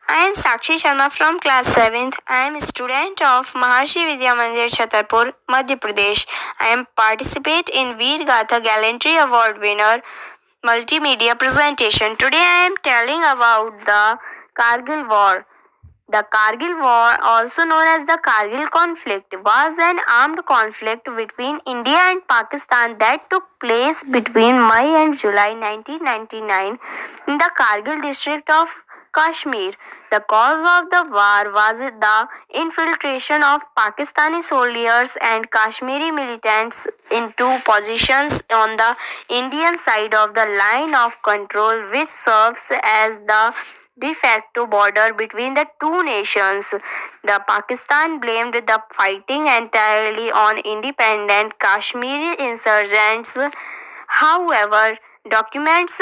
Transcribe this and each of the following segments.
I am Sakshi Sharma from class 7th. I am a student of Maharshi Vidya Mandir Chhatarpur, Madhya Pradesh. I am participate in Veer Gatha Gallantry Award winner multimedia presentation. Today I am telling about the Kargil War. The Kargil War, also known as the Kargil conflict, was an armed conflict between India and Pakistan that took place between May and July 1999 in the Kargil district of Kashmir. The cause of the war was the infiltration of Pakistani soldiers and Kashmiri militants into positions on the Indian side of the line of control, which serves as the de facto border between the two nations. The Pakistan blamed the fighting entirely on independent Kashmiri insurgents. However, documents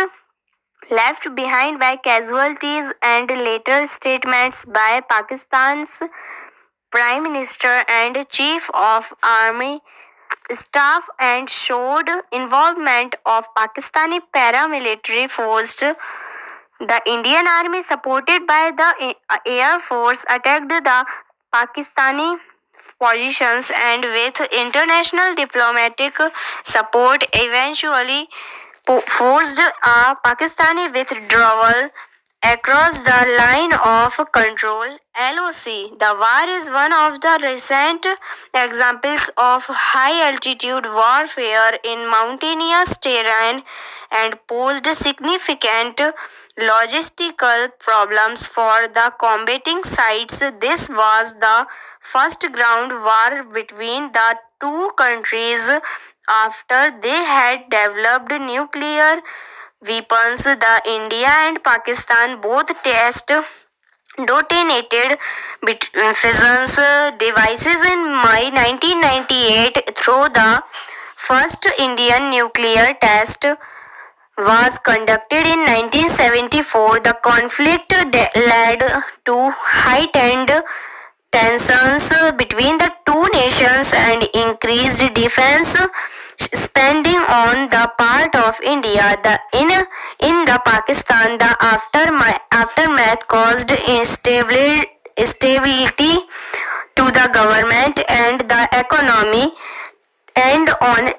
left behind by casualties and later statements by Pakistan's Prime Minister and Chief of Army Staff and showed involvement of Pakistani paramilitary forces. The Indian Army, supported by the Air Force, attacked the Pakistani positions and with international diplomatic support eventually forced a Pakistani withdrawal across the line of control (LOC). The war is one of the recent examples of high altitude warfare in mountainous terrain and posed significant logistical problems for the combating sides. This was the first ground war between the two countries after they had developed nuclear weapons. The India and Pakistan both test detonated fission devices in May 1998 through the first Indian nuclear test was conducted in 1974. The conflict led to heightened tensions between the two nations and increased defense spending on the part of India. In the Pakistan, the aftermath caused instability to the government and the economy, and on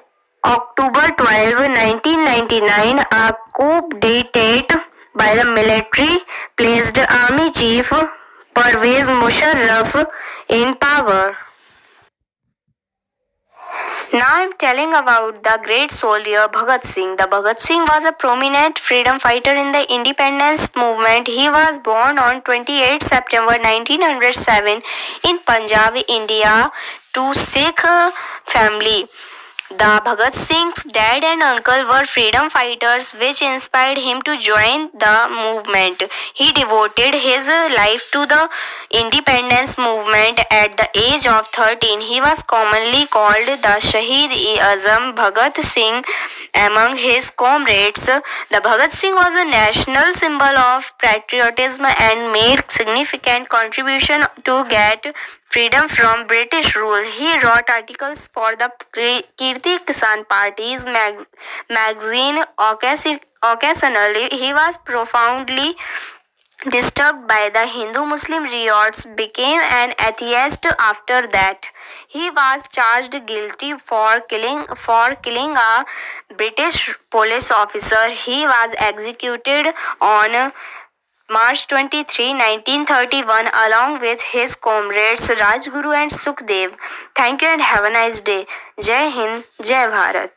October 12, 1999, a coup d'etat by the military placed Army Chief Pervez Musharraf in power. Now I am telling about the great soldier Bhagat Singh. The Bhagat Singh was a prominent freedom fighter in the independence movement. He was born on 28 September 1907 in Punjab, India, to Sikh family. The Bhagat Singh's dad and uncle were freedom fighters, which inspired him to join the movement. He devoted his life to the independence movement. At the age of 13, he was commonly called the Shaheed-e-Azam Bhagat Singh among his comrades. The Bhagat Singh was a national symbol of patriotism and made significant contribution to get freedom from British rule. He wrote articles for the Kirti Kisan Party's magazine. Occasionally, he was profoundly disturbed by the Hindu-Muslim riots, became an atheist after that. He was charged guilty for killing a British police officer. He was executed on March 23, 1931 along with his comrades Rajguru and Sukhdev. Thank you and have a nice day. Jai Hind, Jai Bharat.